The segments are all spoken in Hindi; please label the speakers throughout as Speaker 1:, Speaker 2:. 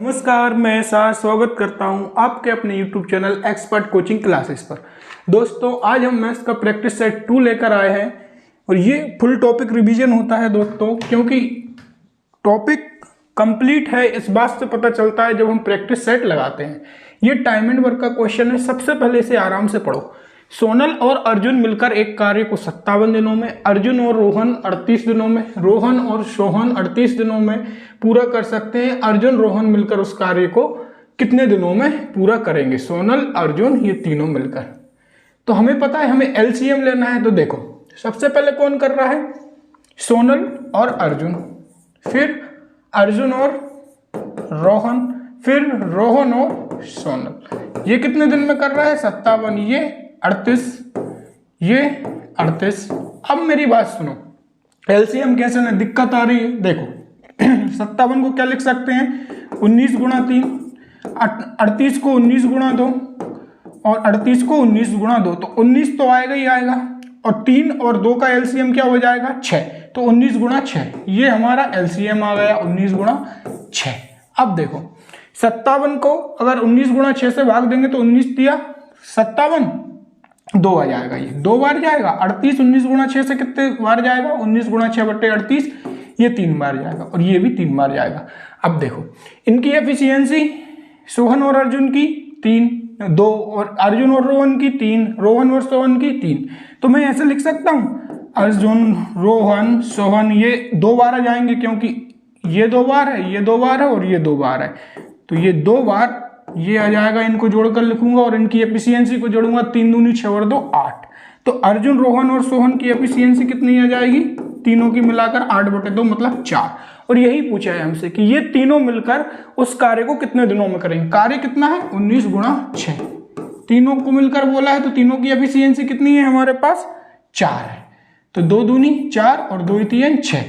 Speaker 1: नमस्कार, मैं स्वागत करता हूं आपके अपने YouTube channel expert coaching classes पर। दोस्तों, आज हम मैथ्स का प्रैक्टिस सेट 2 लेकर आए हैं और ये फुल टॉपिक रिवीजन होता है दोस्तों, क्योंकि टॉपिक कंप्लीट है इस बात से पता चलता है जब हम प्रैक्टिस सेट लगाते हैं। ये टाइम एंड वर्क का क्वेश्चन है। सबसे पहले इसे आराम से पढ़ो। सोनल और अर्जुन मिलकर एक कार्य को 57 दिनों में, अर्जुन और रोहन 38 दिनों में, रोहन और सोहन 38 दिनों में पूरा कर सकते हैं। अर्जुन रोहन मिलकर उस कार्य को कितने दिनों में पूरा करेंगे? सोनल, अर्जुन, ये तीनों मिलकर। तो हमें पता है हमें एलसीएम लेना है। तो देखो, सबसे पहले कौन कर रहा है? सोनल और अर्जुन, फिर अर्जुन और रोहन, फिर रोहन और सोनल। ये कितने दिन में कर रहा है? 57, ये 38, ये 38। अब मेरी बात सुनो, एलसीएम कैसे ना दिक्कत आ रही है। देखो 57 को क्या लिख सकते हैं? 19 गुणा 3, 38 को 19 गुणा 2 और 38 को 19 गुणा 2, तो 19 तो आएगा ही आएगा। और 3 और 2 का एलसीएम क्या हो जाएगा? 6, तो 19 गुणा 6, ये हमारा एलसीएम आ गया 19 गुणा 6। अब देखो 57 को अगर 19 गुणा 6 से भाग देंगे तो 19 दिया 57, 2 आ जाएगा, ये 2 बार जाएगा। 38 19 गुणा 6 से कितने बार जाएगा? 19 गुणा 6 बटे 38, ये 3 बार जाएगा और ये भी 3 बार जाएगा। अब देखो इनकी एफिशिएंसी, सोहन और अर्जुन की 3, 2 और अर्जुन और रोहन की 3, रोहन और सोहन की 3। तो मैं ऐसे लिख सकता हूँ अर्जुन, रोहन, सोहन, ये 2 बार आ जाएंगे क्योंकि ये 2 बार है, ये 2 बार है और ये 2 बार है। तो ये 2 बार ये आ जाएगा, इनको जोड़कर लिखूंगा और इनकी एफिशिएंसी को जोड़ूंगा। 3 दूनी 6 और 2 8। तो अर्जुन, रोहन और सोहन की एफिशिएंसी कितनी आ जाएगी? तीनों की मिलाकर 8/2 मतलब 4। और यही पूछा है हमसे कि ये तीनों मिलकर उस कार्य को कितने दिनों में करेंगे। कार्य कितना है? 19 गुणा 6। तीनों को मिलकर बोला है तो तीनों की एफिशिएंसी कितनी है हमारे पास? 4 है। तो 2 दूनी 4 और 2 3 6,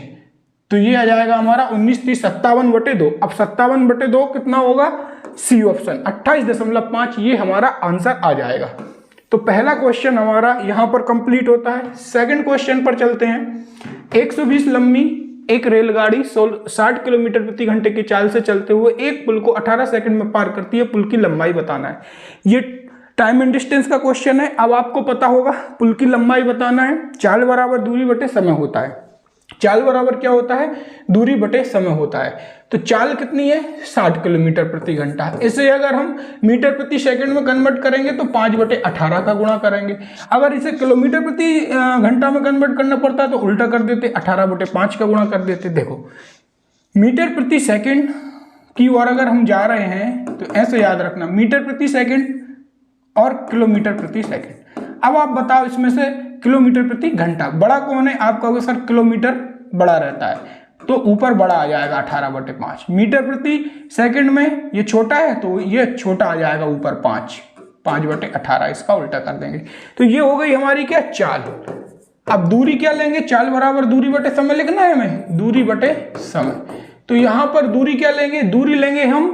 Speaker 1: तो ये आ जाएगा हमारा 19 30 57/2। अब 57/2 कितना होगा? सी ऑप्शन 28.5, ये हमारा आंसर आ जाएगा। तो पहला क्वेश्चन हमारा यहां पर कंप्लीट होता है। सेकंड क्वेश्चन पर चलते हैं। 120 लंबी एक रेलगाड़ी 60 किलोमीटर प्रति घंटे की चाल से चलते हुए एक पुल को 18 सेकंड में पार करती है। पुल की लंबाई बताना है। ये टाइम एंड डिस्टेंस का क्वेश्चन है। अब आपको पता होगा पुल की लंबाई बताना है। चाल बराबर दूरी बटे समय होता है। चाल बराबर क्या होता है? दूरी बटे समय होता है। तो चाल कितनी है? 60 किलोमीटर प्रति घंटा। इसे अगर हम मीटर प्रति सेकंड में कन्वर्ट करेंगे तो 5/18 का गुणा करेंगे। अगर इसे किलोमीटर प्रति घंटा में कन्वर्ट करना पड़ता है तो उल्टा कर देते, 18/5 का गुणा कर देते। देखो मीटर प्रति सेकंड की ओर अगर हम जा रहे हैं तो ऐसे याद रखना, मीटर प्रति सेकंड और किलोमीटर प्रति सेकंड। अब आप बताओ इसमें से किलोमीटर प्रति घंटा बड़ा कौन है? आप कहोगे सर किलोमीटर बड़ा रहता है, तो ऊपर बड़ा आ जाएगा 18/5। मीटर प्रति सेकंड में ये छोटा है तो ये छोटा आ जाएगा ऊपर 5/18, इसका उल्टा कर देंगे। तो ये हो गई हमारी क्या? चाल। अब दूरी क्या लेंगे? चाल बराबर दूरी बटे समय लिखना है हमें, दूरी बटे समय। तो यहां पर दूरी क्या लेंगे? दूरी लेंगे हम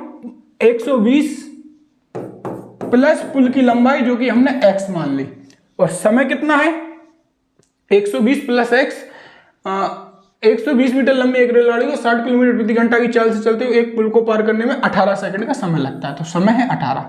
Speaker 1: 120 प्लस पुल की लंबाई जो कि हमने x मान ली, और समय कितना है? 120 प्लस x। 120 मीटर लंबी एक रेलगाड़ी को 60 किलोमीटर प्रति घंटा की चाल से चलते हुए एक पुल को पार करने में 18 सेकंड का समय लगता है। तो समय है 18,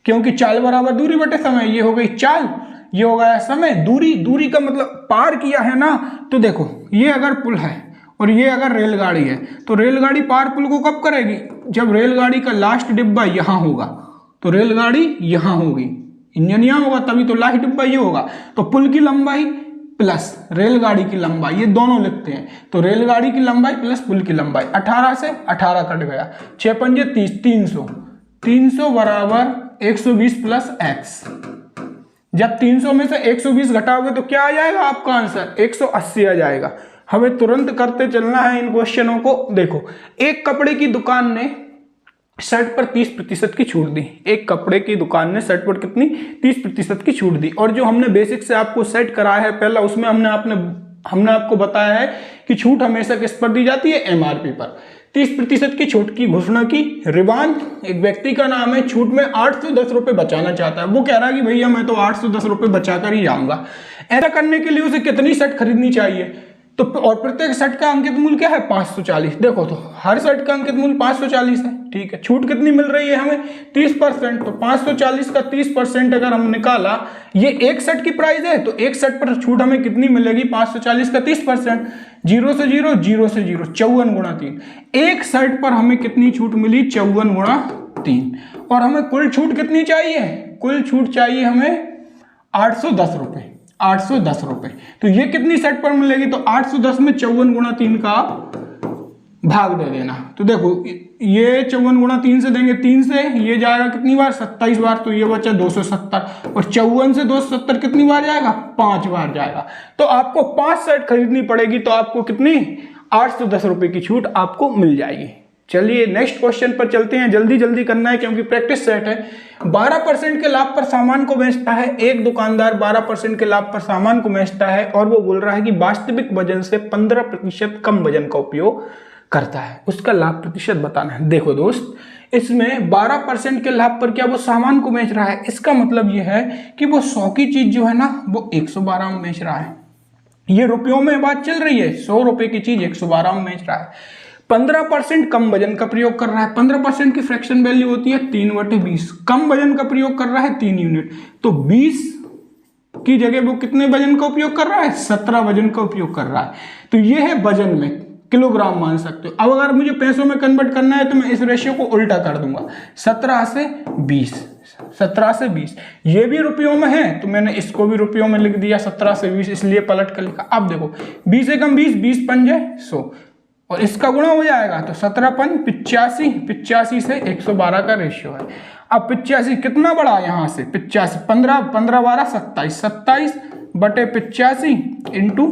Speaker 1: क्योंकि चाल बराबर दूरी बटे समय। ये हो गई चाल, ये हो गया समय। दूरी का मतलब पार किया है ना। तो देखो ये अगर पुल है और ये अगर रेलगाड़ी है तो रेलगाड़ी पार पुल को कब करेगी? जब रेलगाड़ी का लास्ट डिब्बा यहां होगा तो रेलगाड़ी यहां होगी, इंजन यहां होगा, तभी तो लास्ट डिब्बा ये होगा। तो पुल की लंबाई प्लस रेलगाड़ी की लंबाई, ये दोनों लिखते हैं। तो रेलगाड़ी की लंबाई प्लस पुल की लंबाई, 18 से 18 कट गया, 6 पंजे 30, 300 बराबर 120 प्लस x। जब 300 में से 120 घटाओगे तो क्या आ जाएगा आपका आंसर? 180 आ जाएगा। हमें तुरंत करते चलना है इन क्वेश्चनों को। देखो, एक कपड़े की दुकान ने शर्ट पर 30% की छूट दी। एक कपड़े की दुकान ने शर्ट पर कितनी? 30% की छूट दी। और जो हमने बेसिक से आपको सेट कराया है पहला, उसमें हमने आपको बताया है कि छूट हमेशा किस पर दी जाती है? एमआरपी पर। 30% की छूट की घोषणा की। रिवान एक व्यक्ति का नाम है, छूट में 810 रुपए बचाना चाहता है। वो कह रहा है कि भैया मैं तो 810 रुपए बचाकर ही जाऊंगा। ऐसा करने के लिए उसे कितनी शर्ट खरीदनी चाहिए? तो और प्रत्येक सेट का अंकित मूल्य क्या है? 540। देखो तो हर सेट का अंकित मूल्य 540 है, ठीक है। छूट कितनी मिल रही है हमें? 30%। तो 540 का 30% अगर हम निकाला, ये एक सेट की प्राइस है, तो एक सेट पर छूट हमें कितनी मिलेगी? 540 का 30%, 0 से 0, 0 से 0, 54 गुणा 3। एक सेट पर हमें कितनी छूट मिली? 54 गुणा 3। और हमें कुल छूट कितनी चाहिए? कुल छूट चाहिए हमें 810 रुपये, 810 रुपये। तो ये कितनी सेट पर मिलेगी? तो 810 में 54 गुणा 3 का भाग दे देना। तो देखो ये 54 गुणा 3 से देंगे, 3 से ये जाएगा कितनी बार? 27 बार। तो ये बचा 270, और 54 से 270 कितनी बार जाएगा? 5 बार जाएगा। तो आपको 5 सेट खरीदनी पड़ेगी, तो आपको कितनी? 810 रुपये की छूट आपको मिल जाएगी। चलिए नेक्स्ट क्वेश्चन पर चलते हैं। जल्दी जल्दी करना है क्योंकि प्रैक्टिस सेट है। 12% के लाभ पर सामान को बेचता है एक दुकानदार, 12% के लाभ पर सामान को बेचता है, और वो बोल रहा है कि वास्तविक वजन से 15% कम वजन का उपयोग करता है, उसका लाभ प्रतिशत बताना है। देखो दोस्त, इसमें 12% के लाभ पर क्या वो सामान को बेच रहा है, इसका मतलब ये है कि वो 100 की चीज जो है ना वो 112 में बेच रहा है। ये रुपयों में बात चल रही है, 100 रुपए की चीज 112 में बेच रहा है। 15% कम वजन का प्रयोग कर रहा है। 15% की फ्रैक्शन वैल्यू होती है 3/20। कम वजन का प्रयोग कर रहा है 3 यूनिट, तो 20 की जगह वो कितने वजन का उपयोग कर रहा है? 17 वजन का उपयोग कर रहा है। तो ये है वजन में, किलोग्राम मान सकते हो। अब अगर मुझे पैसों में कन्वर्ट करना है तो मैं इस रेशियो को उल्टा कर दूंगा, 17 से 20, 17 से 20। ये भी रुपयों में है तो मैंने इसको भी रुपयों में लिख दिया, 17 से 20, इसलिए पलट कर लिखा। अब देखो 20 से कम 20, 20 पंजे 100, और इसका गुणा हो जाएगा तो 17 पन 85, 85 से 112 का रेशियो है। अब 85 कितना बढ़ा यहाँ से? 85, 15, 15 12 27, 27 बटे 85 इंटू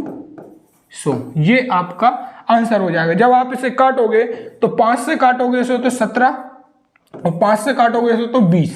Speaker 1: 100, ये आपका आंसर हो जाएगा। जब आप इसे काटोगे तो 5 से काटोगे इसे तो 17, और 5 से काटोगे इसे तो 20,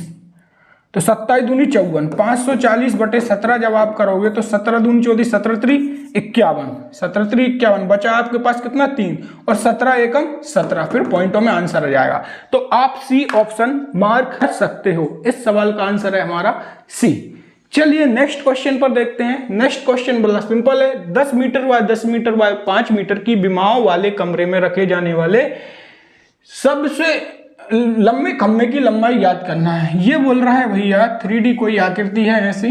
Speaker 1: तो 27 दूनी 54, 540 बटे 17 जब आप करोगे तो 17 दूनी 24, 17 3 51, 17 3 51, बचा आपके पास कितना? 3, और 17 एकम 17, फिर पॉइंटों में आंसर आ जाएगा। तो आप सी ऑप्शन मार्क कर सकते हो। इस सवाल का आंसर है हमारा सी। चलिए नेक्स्ट क्वेश्चन पर देखते हैं। नेक्स्ट क्वेश्चन बड़ा सिंपल है। 10 metre by 10 metre by 5 metre की विमाओं वाले कमरे में रखे जाने वाले सबसे लंबे खंभे की लंबाई याद करना है। ये बोल रहा है भैया 3D कोई आकृति है ऐसी,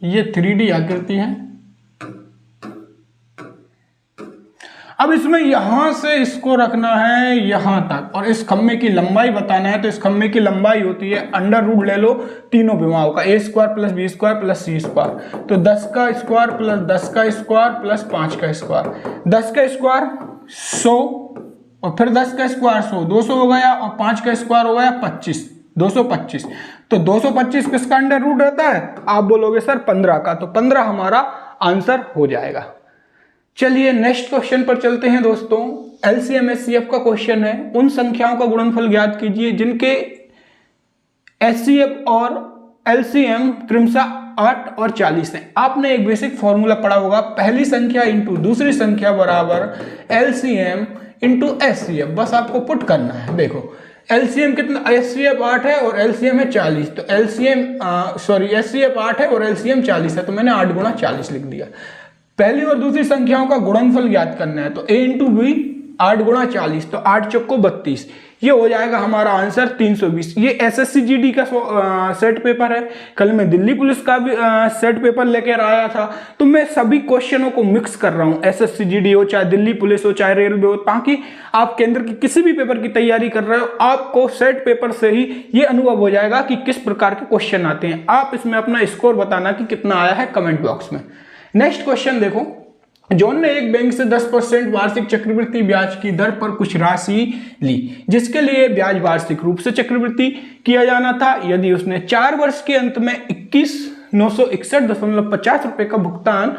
Speaker 1: ये 3D आकृति है। अब इसमें यहां से इसको रखना है यहां तक, और इस खंभे की लंबाई बताना है। तो इस खंभे की लंबाई होती है अंडर रूट ले लो तीनों विमाओं का, a² + b² + c²। तो 10 का स्क्वायर प्लस 10 का स्क्वायर प्लस 5 का स्क्वायर, 10 का स्क्वायर 100, और फिर 10 का स्क्वायर 100, 200 हो गया, और 5 का स्क्वायर हो गया 25, 225। तो 225 किसका अंडर रूट रहता है? आप बोलोगे सर 15 का, तो 15 हमारा आंसर हो जाएगा। चलिए नेक्स्ट क्वेश्चन पर चलते हैं दोस्तों। LCM SCF का क्वेश्चन है। उन संख्याओं का गुणनफल ज्ञात कीजिए जिनके SCF और LCM क्रमशः 8 और 40 है। आपने एक बेसिक फॉर्मूला पढ़ा होगा, पहली संख्या इंटू दूसरी संख्या बराबर LCM इंटू SCF। बस आपको पुट करना है। देखो LCM कितना? SCF 8 है और LCM है 40, तो SCF 8 है और LCM 40 है, तो मैंने 8 गुणा 40 लिख दिया। पहली और दूसरी संख्याओं का गुणनफल ज्ञात करना है, तो A इंटू बी 8 गुणा 40, तो 8 चौको 32, ये हो जाएगा हमारा आंसर 320। ये SSC GD का सेट पेपर है। कल मैं दिल्ली पुलिस का भी सेट पेपर लेकर आया था, तो मैं सभी क्वेश्चनों को मिक्स कर रहा हूँ, SSC GD हो चाहे दिल्ली पुलिस हो चाहे रेलवे हो, ताकि आप केंद्र की किसी भी पेपर की तैयारी कर रहे हो, आपको सेट पेपर से ही ये अनुभव हो जाएगा कि किस प्रकार के क्वेश्चन आते हैं। आप इसमें अपना स्कोर बताना कि कितना आया है कमेंट बॉक्स में। नेक्स्ट क्वेश्चन देखो, जॉन ने एक बैंक से 10% वार्षिक चक्रवृद्धि ब्याज की दर पर कुछ राशि ली, जिसके लिए ब्याज वार्षिक रूप से चक्रवृद्धि किया जाना था। यदि उसने 4 वर्ष के अंत में 21,961.50 रुपए का भुगतान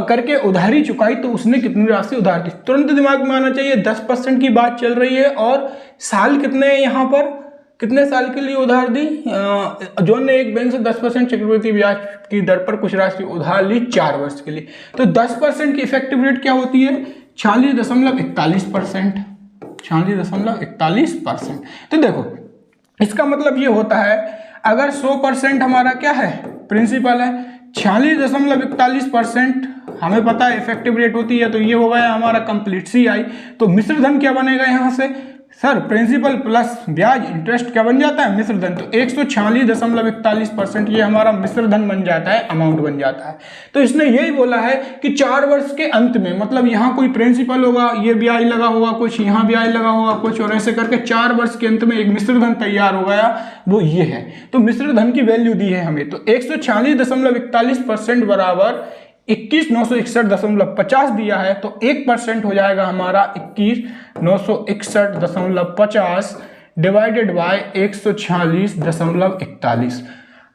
Speaker 1: करके उधारी चुकाई तो उसने कितनी राशि उधार दी? तुरंत दिमाग में आना चाहिए, 10% की बात चल रही है और साल कितने हैं यहाँ पर, कितने साल के लिए उधार दी? जॉन ने एक बैंक से 10% चक्रवृद्धि ब्याज की दर पर कुछ राशि उधार ली 4 वर्ष के लिए। तो 10% की इफेक्टिव रेट क्या होती है? 46.41%, 46.41%। तो देखो इसका मतलब ये होता है, अगर 100% हमारा क्या है, प्रिंसिपल है, 46.41% हमें पता है इफेक्टिव रेट होती है, तो ये हो गया हमारा कंप्लीट CI। तो मिश्र धन क्या बनेगा यहाँ से? सर प्रिंसिपल प्लस ब्याज इंटरेस्ट क्या बन जाता है, मिश्र धन। तो 146.41% ये हमारा मिश्र धन बन जाता है, अमाउंट बन जाता है। तो इसने यही बोला है कि 4 वर्ष के अंत में, मतलब यहाँ कोई प्रिंसिपल होगा, ये ब्याज लगा होगा कुछ, यहाँ ब्याज लगा होगा कुछ, और ऐसे करके 4 वर्ष के अंत में एक मिश्र धन तैयार हो गया, वो ये है। तो मिश्र धन की वैल्यू दी है हमें, तो 146.41% बराबर 21,961.50 दिया है, तो 1% हो जाएगा हमारा 21,961.50 डिवाइडेड बाय 146.41।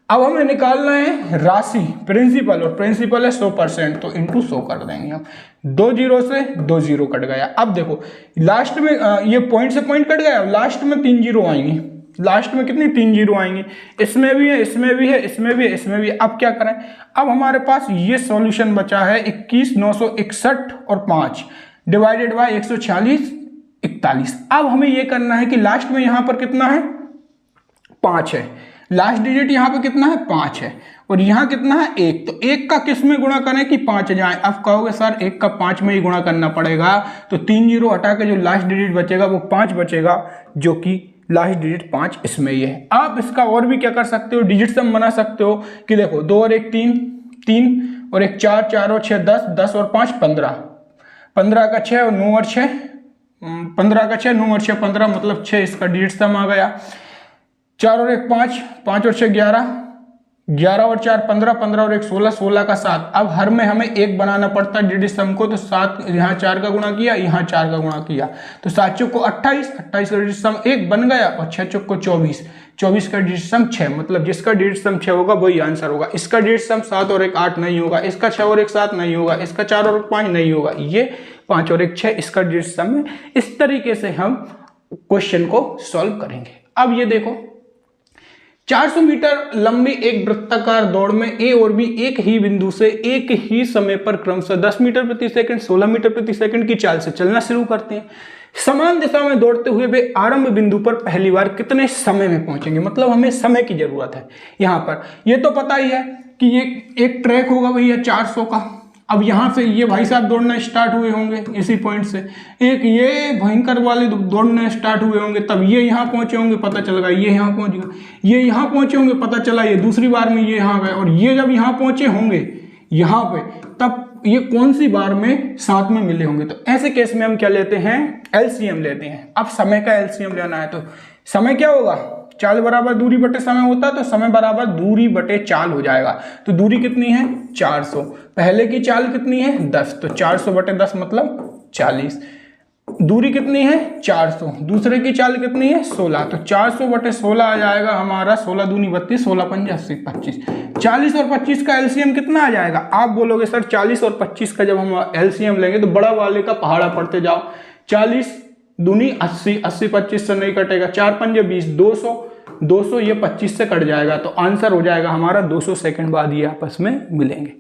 Speaker 1: अब हमें निकालना है राशि प्रिंसिपल, और प्रिंसिपल है 100%, तो इंटू 100 कर देंगे हम। 2 जीरो से 2 जीरो कट गया। अब देखो लास्ट में ये पॉइंट से पॉइंट कट गया, लास्ट में 3 जीरो आएंगे। लास्ट में कितनी 3 जीरो आएंगे, इसमें भी है, इसमें भी है, इसमें भी है, इसमें भी है। अब क्या करें, अब हमारे पास ये सॉल्यूशन बचा है 21,961 और 5 डिवाइडेड बाय 146.41। अब हमें ये करना है कि लास्ट में यहाँ पर कितना है, 5 है, लास्ट डिजिट यहाँ पे कितना है, 5 है, और यहाँ कितना है, 1। तो 1 का किस में गुणा करें कि 5 जाए। अब कहोगे सर 1 का 5 में ही गुणा करना पड़ेगा, तो 3 जीरो हटा के जो लास्ट डिजिट बचेगा वो 5 बचेगा, जो कि लास्ट डिजिट 5 इसमें ही है। आप इसका और भी क्या कर सकते हो, डिजिट सम बना सकते हो कि देखो 2 और 1 3, 3 और 1 4, 4 और 6 10, 10 और 5 15, 15 का 6 और 9 और 6 15 का 6, 9 और 6 15, मतलब 6 इसका डिजिट सम आ गया। 4 और 1 5, 5 और 6 11, 11 और 4 15, 15 और 1 16, 16 का 7। अब हर में हमें 1 बनाना पड़ता है डिजिट सम को, तो 7 यहाँ 4 का गुणा किया, यहाँ 4 का गुणा किया, तो 7 चौक को 28, 28 का डिजिट सम 1 बन गया, और 6 चौक को 24, 24 का डिजिट सम 6, मतलब जिसका डिजिट सम 6 होगा वही आंसर होगा। इसका डिजिट सम 7 और 1 8 नहीं होगा, इसका 6 और 1 7 नहीं होगा, इसका 4 और 1 5 नहीं होगा, ये 5 और 1 6 इसका डिजिट सम है। इस तरीके से हम क्वेश्चन को सॉल्व करेंगे। अब ये देखो 400 मीटर लंबी एक वृत्ताकार दौड़ में ए और बी एक ही बिंदु से एक ही समय पर क्रमशः 10 मीटर प्रति सेकंड, 16 मीटर प्रति सेकंड की चाल से चलना शुरू करते हैं। समान दिशा में दौड़ते हुए वे आरंभ बिंदु पर पहली बार कितने समय में पहुंचेंगे, मतलब हमें समय की जरूरत है। यहाँ पर ये तो पता ही है कि ये एक ट्रैक होगा भैया 400 का। अब यहाँ से ये भाई साहब दौड़ना स्टार्ट हुए होंगे इसी पॉइंट से, एक ये भयंकर वाले दौड़ने स्टार्ट हुए होंगे, तब ये यहाँ पहुंचे होंगे, पता चल गया ये यहाँ पहुंच गए, ये यहाँ पहुंचे होंगे, पता चला ये दूसरी बार में ये यहाँ गए, और ये जब यहाँ पहुंचे होंगे यहाँ पे, तब ये कौन सी बार में साथ में मिले होंगे। तो ऐसे केस में हम क्या लेते हैं, एलसीएम लेते हैं। अब समय का एलसीएम लेना है, तो समय क्या होगा, चाल बराबर दूरी बटे समय होता है, तो समय बराबर दूरी बटे चाल हो जाएगा। तो दूरी कितनी है 400, पहले की चाल कितनी है 10, तो 400 बटे 10 मतलब 40। दूरी कितनी है 400, दूसरे की चाल कितनी है 16, तो 400 बटे 16 आ जाएगा हमारा, 16 दूनी 32, 16 पंजे 80, 25। 40 और 25 का एलसीएम कितना आ जाएगा। आप बोलोगे सर 40 और 25 का जब हम एलसीएम लेंगे तो बड़ा वाले का पहाड़ा पढ़ते जाओ। 40 दूनी 80, 80 25 से नहीं कटेगा, 4 पंजे 20, 200, 200 ये 25 से कट जाएगा, तो आंसर हो जाएगा हमारा 200 सेकंड बाद ये आपस में मिलेंगे।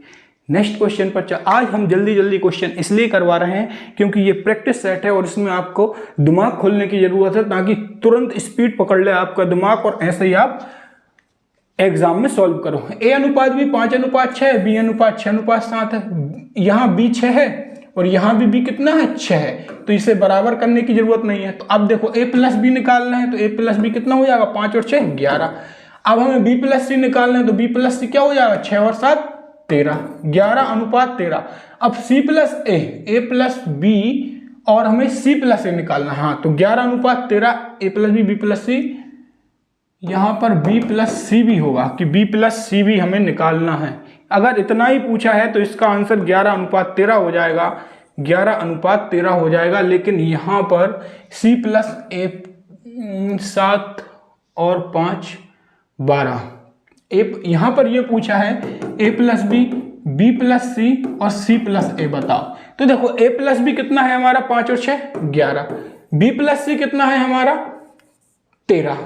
Speaker 1: नेक्स्ट क्वेश्चन पर आज हम जल्दी जल्दी क्वेश्चन इसलिए करवा रहे हैं क्योंकि ये प्रैक्टिस सेट है और इसमें आपको दिमाग खोलने की जरूरत है, ताकि तुरंत स्पीड पकड़ ले आपका दिमाग और ऐसे ही आप एग्जाम में सॉल्व करो। ए अनुपात बी 5:6, बी अनुपात 6:7 है, यहाँ बी 6 है और यहाँ भी बी कितना है 6 है, तो इसे बराबर करने की जरूरत नहीं है। तो अब देखो ए प्लस बी निकालना है, तो ए प्लस बी कितना हो जाएगा 5 और 6 11। अब हमें बी प्लस सी निकालना है, तो बी प्लस सी क्या हो जाएगा 6 और 7 13, 11:13। अब सी प्लस ए प्लस बी और हमें सी प्लस ए निकालना है, हाँ तो 11:13 ए प्लस बी प्लस सी, यहाँ पर बी प्लस सी भी होगा कि बी प्लस सी भी हमें निकालना है। अगर इतना ही पूछा है तो इसका आंसर 11:13 हो जाएगा, 11:13 हो जाएगा। लेकिन यहाँ पर सी प्लस ए 7 और 5 12, यहाँ पर ये पूछा है ए प्लस बी प्लस सी और सी प्लस ए बताओ। तो देखो ए प्लस बी कितना है हमारा 5 और 6 11, बी प्लस सी कितना है हमारा 13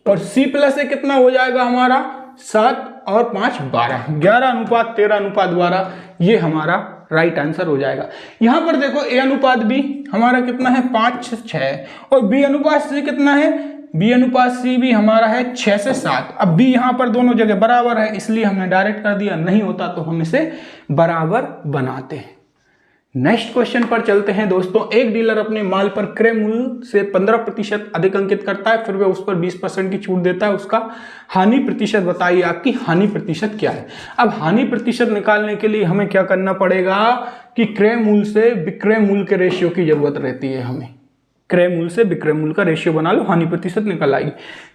Speaker 1: और सी प्लस ए कितना हो जाएगा हमारा 7 और 5 12, 11:13:12 ये हमारा राइट आंसर हो जाएगा। यहां पर देखो ए अनुपात बी हमारा कितना है 5 6 और बी अनुपात सी कितना है, बी अनुपात सी भी हमारा है 6 से 7। अब बी यहां पर दोनों जगह बराबर है इसलिए हमने डायरेक्ट कर दिया, नहीं होता तो हम इसे बराबर बनाते हैं। नेक्स्ट क्वेश्चन पर चलते हैं दोस्तों। एक डीलर अपने माल पर क्रय मूल्य से 15% अधिक अंकित करता है, फिर वह उस पर 20% की छूट देता है। उसका हानि प्रतिशत बताइए, आपकी हानि प्रतिशत क्या है। अब हानि प्रतिशत निकालने के लिए हमें क्या करना पड़ेगा कि क्रय मूल्य से विक्रय मूल्य के रेशियो की जरूरत रहती है। हमें क्रय मूल्य से विक्रय मूल्य का रेशियो बना लो, हानि प्रतिशत निकल आएगी।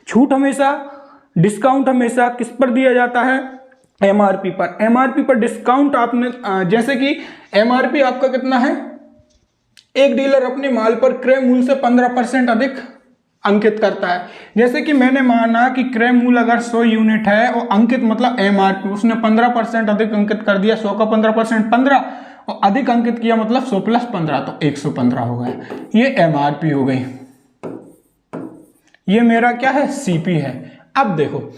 Speaker 1: छूट हमेशा, डिस्काउंट हमेशा किस पर दिया जाता है, एमआरपी पर। एमआरपी पर डिस्काउंट आपने, जैसे कि एमआरपी आपका कितना है, एक डीलर अपने माल पर क्रय मूल्य से 15% अधिक अंकित करता है। जैसे कि मैंने माना कि क्रय मूल्य अगर 100 यूनिट है और अंकित मतलब एमआरपी, उसने 15% अधिक अंकित कर दिया। 100 का 15% 15 और अधिक अंकित किया मतलब 100 + 15 तो 115 हो गया। ये एमआरपी हो गई। ये मेरा क्या है, सीपी है। अब देखो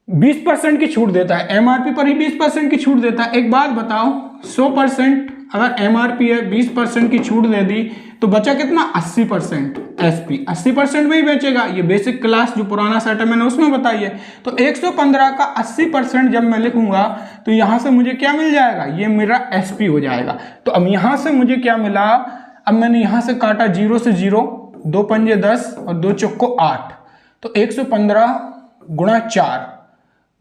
Speaker 1: 20% की छूट देता है, एमआरपी पर ही 20% की छूट देता है। एक बात बताओ, 100% अगर एमआरपी है, 20% की छूट दे दी तो बचा कितना, 80% एसपी। 80% में ही बेचेगा। ये बेसिक क्लास जो पुराना सेट है मैंने उसमें बताई है। तो 115 का 80% जब मैं लिखूंगा तो यहां से मुझे क्या मिल जाएगा, ये मेरा एसपी हो जाएगा। तो अब यहां से मुझे क्या मिला, अब मैंने यहां से काटा 0 से 0, 2 पंजे 10 और 2 चौको 8, तो 115 गुणा 4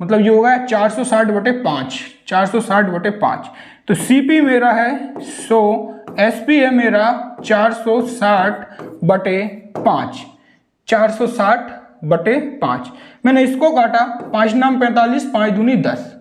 Speaker 1: मतलब ये होगा 460/5। 460/5 तो सीपी मेरा है 100, एसपी है मेरा 460/5। 460/5 मैंने इसको काटा, 5 नाम 45, 5 दूनी 10,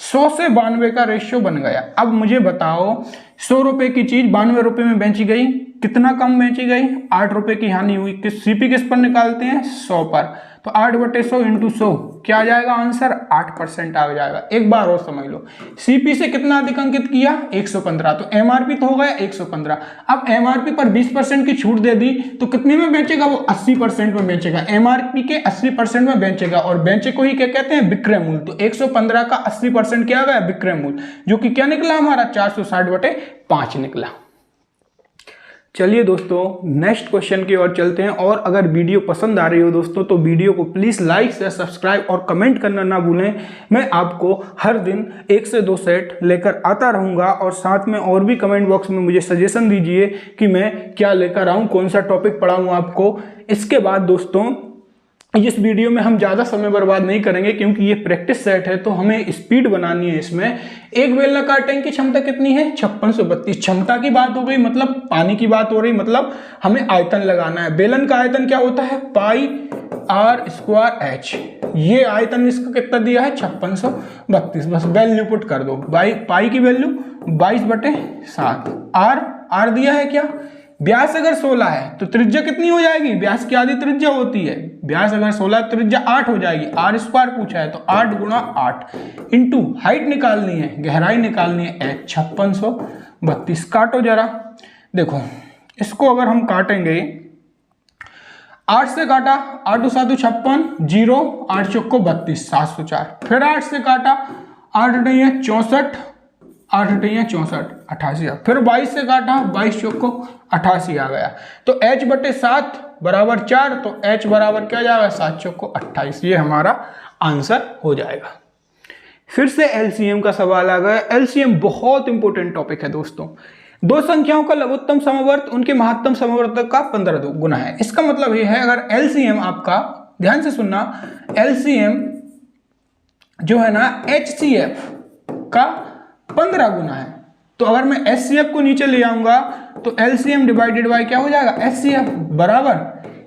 Speaker 1: 100 से 92 का रेशियो बन गया। अब मुझे बताओ 100 रुपए की चीज 92 रुपए में बेची गई, कितना कम बेची गई, 8 रुपए की हानि हुई। सीपी किस पर निकालते हैं, 100 पर। तो 8/100 × 100 क्या आ जाएगा आंसर, 8% आ जाएगा। एक बार और समझ लो, सीपी से कितना अधिक अंकित किया, 115, तो एमआरपी तो हो गया 115। अब एमआरपी पर 20% की छूट दे दी तो कितने में बेचेगा, वो 80% में बेचेगा। एमआरपी के 80% में बेचेगा और बेचे को ही क्या कहते हैं, विक्रय मूल्य। तो 115 का 80% क्या आ गया, विक्रय मूल्य, जो कि क्या निकला हमारा 460/5 निकला। चलिए दोस्तों नेक्स्ट क्वेश्चन की ओर चलते हैं। और अगर वीडियो पसंद आ रही हो दोस्तों तो वीडियो को प्लीज़ लाइक शेयर सब्सक्राइब और कमेंट करना ना भूलें। मैं आपको हर दिन 1 से 2 सेट लेकर आता रहूँगा और साथ में और भी कमेंट बॉक्स में मुझे सजेशन दीजिए कि मैं क्या लेकर आऊँ, कौन सा टॉपिक पढ़ाऊँ आपको। इसके बाद दोस्तों इस वीडियो में हम ज़्यादा समय बर्बाद नहीं करेंगे क्योंकि ये प्रैक्टिस सेट है तो हमें स्पीड बनानी है। इसमें एक बेलनाकार टैंक की क्षमता कितनी है, 5632। क्षमता की बात हो गई मतलब पानी की बात हो रही, मतलब हमें आयतन लगाना है। बेलन का आयतन क्या होता है, πr²h। ये आयतन इसका कितना दिया है, 5632। बस वैल्यू पुट कर दो, पाई की वैल्यू 22/7। आर दिया है क्या, व्यास अगर 16 है तो त्रिज्या कितनी हो जाएगी, व्यास की आधी त्रिज्या होती है। व्यास अगर 16 त्रिज्या 8 हो जाएगी। r² पूछा है तो 8 × 8 इंटू हाइट निकालनी है, गहराई निकालनी है 5632। काटो जरा, देखो इसको अगर हम काटेंगे, 8 से काटा, 8 × 7 = 56, 0, 8 चौको 32, 704। फिर 8 से काटा, 8 × 8 = 64, 8 × 8 = 64, 88। फिर 22 से काटा, 22 चौको 88 आ गया। तो h/7 = 4, तो h बराबर क्या जाएगा, 7 चौको 28। ये हमारा आंसर हो जाएगा। फिर से एलसीएम का सवाल आ गया। एलसीएम बहुत इंपॉर्टेंट टॉपिक है दोस्तों। दो संख्याओं का लघुत्तम समवर्त उनके महत्तम समवर्त का 15 गुना है। इसका मतलब ये है, अगर एलसीएम आपका, ध्यान से सुनना, एलसीएम जो है ना एचसीएफ का 15 गुना है। तो अगर मैं एचसीएफ को नीचे ले आऊंगा तो एलसीएम डिवाइडेड बाय क्या हो जाएगा, एचसीएफ बराबर,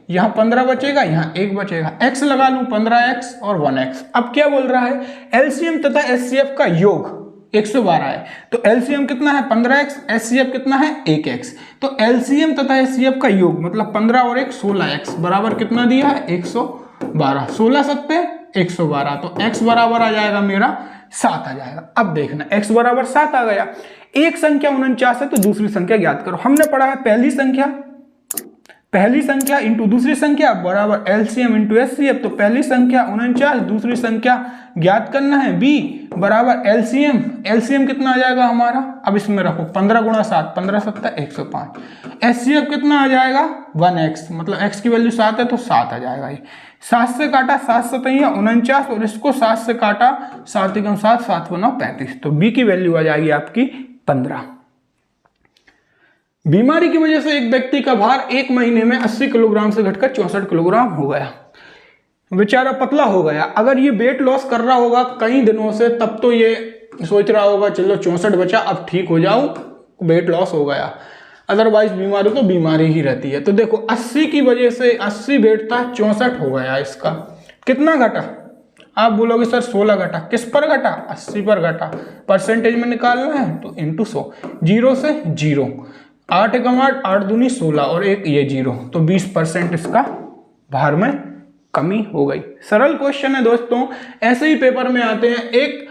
Speaker 1: यहां 15 बचेगा, यहां 1 बचेगा, x लगा लूं, 15x और 1x। अब क्या बोल रहा है, एलसीएम तथा एचसीएफ का योग 112 है। तो एलसीएम कितना है, 15x, एचसीएफ कितना है, 1x। तो एलसीएम तथा एचसीएफ का योग मतलब 15 और 1 16x बराबर कितना दिया है, 112। 16 7 112, तो x बराबर आ जाएगा मेरा 7 आ जाएगा। अब देखना x बराबर 7 आ गया। एक संख्या 49 है तो दूसरी संख्या ज्ञात करो। हमने पढ़ा है पहली संख्या इंटू दूसरी संख्या बराबर एलसीएम इंटू एचसीएफ। तो पहली संख्या 49, दूसरी संख्या ज्ञात करना है b बराबर एलसीएम। एलसीएम कितना आ जाएगा हमारा, अब इसमें रखो 15 × 7, 15 7 105। एचसीएफ कितना आ जाएगा, 1x, मतलब x की वैल्यू 7 है तो 7 आ जाएगा। ये 7 से काटा, 7 7 49 और इसको 7 से काटा, 7 × 7 7 × 9 35। तो b की वैल्यू आ जाएगी आपकी 15। बीमारी की वजह से एक व्यक्ति का भार 1 महीने में 80 किलोग्राम से घटकर 64 किलोग्राम हो गया, बेचारा पतला हो गया। अगर ये वेट लॉस कर रहा होगा कई दिनों से, तब तो ये सोच रहा होगा चलो 64 बचा, अब ठीक हो जाऊं, वेट लॉस हो गया। अदरवाइज बीमारी तो बीमारी ही रहती है। तो देखो 80 की वजह से 80 वेट था, 64 हो गया, इसका कितना घटा? आप बोलोगे सर 16 घटा। किस पर घटा? 80 पर घटा। परसेंटेज में निकालना है तो इंटू 100, 0 से 0, 8 एकम 8, 8 दूनी 16 और एक ये 0, तो 20% इसका भार में कमी हो गई। सरल क्वेश्चन है दोस्तों, ऐसे ही पेपर में आते हैं। एक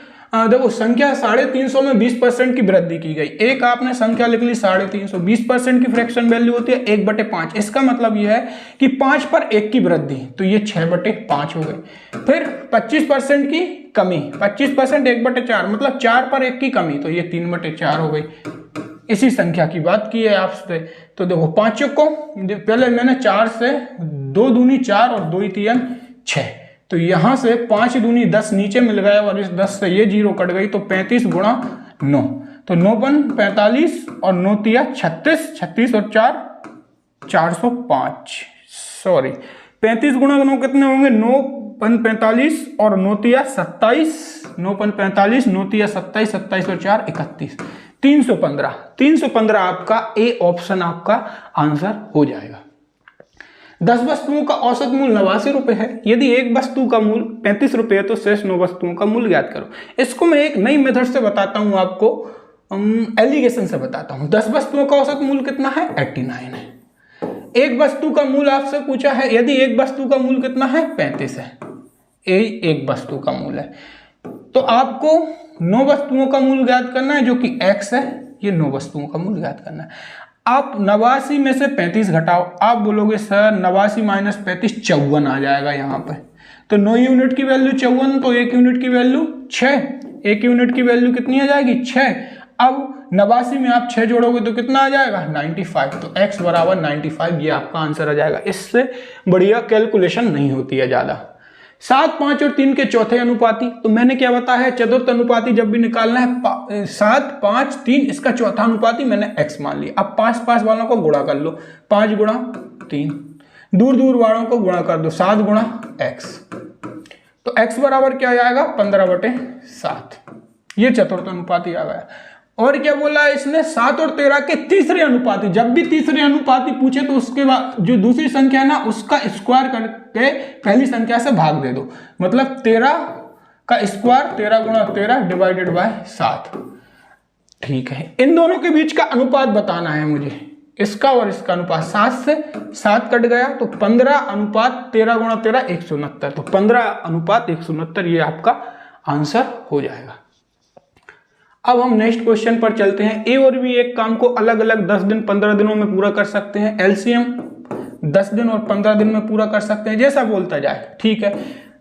Speaker 1: देखो संख्या 350 में 20% की वृद्धि की गई। एक आपने संख्या लिख ली 350, 20% की फ्रैक्शन वैल्यू होती है 1/5। इसका मतलब यह है कि 5 पर 1 की वृद्धि, तो ये 6/5 हो गई। फिर 25% की कमी, 25% 1/4 मतलब 4 पर 1 की कमी, तो ये 3/4 हो गई। इसी संख्या की बात की है आपसे। तो देखो 5 को पहले मैंने 4 से 2 दूनी 4 और 2 3 6, तो यहां से 5 दूनी 10 नीचे मिल गया और इस 10 से ये 0 कट गई, तो 35 गुणा 9, तो 9 पन 45 और 9 तिया 36, 36 और 4 405, सॉरी 35 गुणा 9 कितने होंगे? 9 पन 45 और 9 तिया 27, 9 पन 45, 9 तिया 27, 27 और 4 31, 315। 315 आपका ए ऑप्शन आपका आंसर हो जाएगा। 10 वस्तुओं का औसत मूल्य 89 रुपए है। यदि एक वस्तु का मूल्य 35 रुपए है तो शेष 9 वस्तुओं का मूल्य ज्ञात करो। इसको मैं एक नई मेथड से बताता हूं आपको, एलिगेशन से बताता हूं। 10 वस्तुओं का औसत मूल्य कितना है? 89 है। एक वस्तु का मूल्य आपसे पूछा है, यदि एक वस्तु का मूल्य कितना है? 35 है। एक वस्तु का मूल्य है, तो आपको 9 वस्तुओं का मूल्य ज्ञात करना है जो कि x है। ये 9 वस्तुओं का मूल्य ज्ञात करना है। आप 89 में से 35 घटाओ। आप बोलोगे सर 89 माइनस 35 54 आ जाएगा यहाँ पे। तो 9 यूनिट की वैल्यू 54, तो 1 यूनिट की वैल्यू 6, 1 यूनिट की वैल्यू कितनी आ जाएगी? 6। अब 89 में आप 6 जोड़ोगे तो कितना आ जाएगा? 95, तो x बराबर 95, ये आपका आंसर आ जाएगा। इससे बढ़िया कैलकुलेशन नहीं होती है ज्यादा। 7, 5 और 3 के चौथे अनुपाती, तो मैंने क्या बताया है? चतुर्थ अनुपाती जब भी निकालना है 7, 5, 3, इसका चौथा अनुपाती मैंने x मान लिया। अब पास वालों को गुणा कर लो, 5 गुणा 3, दूर वालों को गुणा कर दो, 7 गुणा x, तो x बराबर क्या आएगा? 15/7। ये चतुर्थ अनुपाती आ गया। और क्या बोला है इसने? 7 और 13 के तीसरे अनुपाती। जब भी तीसरे अनुपाती पूछे तो उसके बाद जो दूसरी संख्या है ना, उसका स्क्वायर करके पहली संख्या से भाग दे दो। मतलब 13 का स्क्वायर 13 गुणा 13 डिवाइडेड बाय 7। ठीक है, इन दोनों के बीच का अनुपात बताना है मुझे, इसका और इसका अनुपात। 7 से 7 कट गया तो 15/13 गुणा 13 169, तो 15/169 ये आपका आंसर हो जाएगा। अब हम नेक्स्ट क्वेश्चन पर चलते हैं। ए और बी एक काम को अलग अलग 10 दिन 15 दिनों में पूरा कर सकते हैं। एलसीएम 10 दिन और 15 दिन में पूरा कर सकते हैं, जैसा बोलता जाए। ठीक है,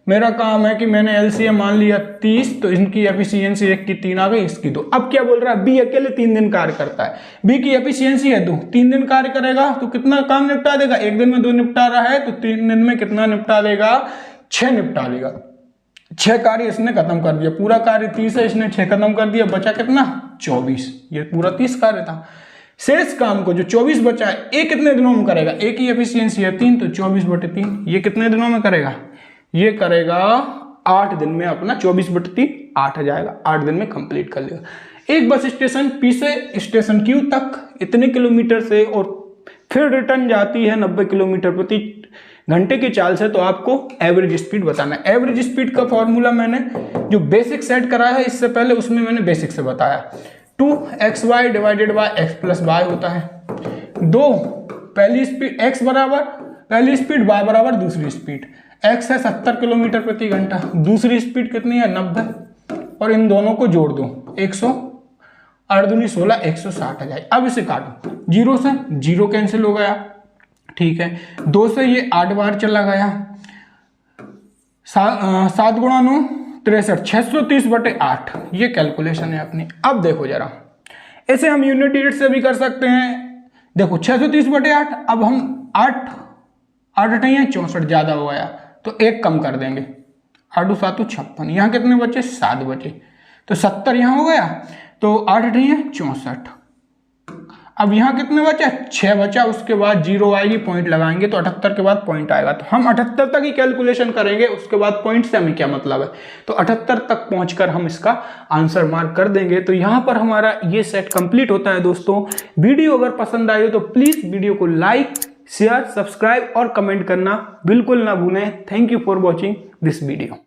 Speaker 1: मेरा काम है कि मैंने एलसीएम मान लिया 30, तो इनकी एफिशिएंसी 1 की 3 आ गई, इसकी 2। अब क्या बोल रहा है? बी अकेले 3 दिन कार्य करता है। बी की एफिशिएंसी है 2, 3 दिन कार्य करेगा तो कितना काम निपटा देगा? 1 दिन में 2 निपटा रहा है तो 3 दिन में कितना निपटा देगा? 6 निपटा लेगा। 6 कार्य इसने खत्म कर दिया। पूरा कार्य 30 है, इसने 6 खत्म कर दिया, बचा कितना? 24। ये पूरा 30 कार्य था। शेष काम को जो 24 बचा है, ये कितने दिनों में करेगा? एक ही एफिशिएंसी है 3, तो 24/3 ये कितने दिनों में करेगा? ये करेगा 8 दिन में। अपना 24/3 8 आ जाएगा, 8 दिन में कंप्लीट कर लेगा। एक बस स्टेशन पी से स्टेशन क्यू तक इतने किलोमीटर से और फिर रिटर्न जाती है 90 किलोमीटर प्रति घंटे की चाल से, तो आपको एवरेज स्पीड बताना है। एवरेज स्पीड का फॉर्मूला मैंने जो बेसिक सेट कराया है इससे पहले, उसमें मैंने बेसिक से बताया। 2xy divided by x plus Y होता है। 2 पहली स्पीड x बराबर पहली स्पीड, y बराबर दूसरी स्पीड। x है 70 किलोमीटर प्रति घंटा, दूसरी स्पीड कितनी है? 90, और इन दोनों को जोड़ दो, 108 दूनी 16, 160 आ जाए। अब इसे काटो, 0 से 0 कैंसिल हो गया। ठीक है, 2 से ये 8 बार चला गया, 7 गुणा 9 63, 630/8 ये कैलकुलेशन है अपनी। अब देखो जरा, ऐसे हम यूनिट यूनिट से भी कर सकते हैं। देखो 630/8, अब हम 8 नहीं है 64, ज्यादा हो गया तो 1 कम कर देंगे, 8 7 56, यहाँ कितने बचे? 7 बचे, तो 70 यहाँ हो गया, तो 8 नहीं है 64। अब यहाँ कितने बचा, 6 बचा, उसके बाद 0 आएगी, पॉइंट लगाएंगे तो 78 के बाद पॉइंट आएगा। तो हम 78 तक ही कैलकुलेशन करेंगे, उसके बाद पॉइंट से हमें क्या मतलब है। तो 78 तक पहुंचकर हम इसका आंसर मार्क कर देंगे। तो यहाँ पर हमारा ये सेट कंप्लीट होता है दोस्तों। वीडियो अगर पसंद आई हो तो प्लीज़ वीडियो को लाइक, शेयर, सब्सक्राइब और कमेंट करना बिल्कुल ना भूलें। Thank you for watching this video.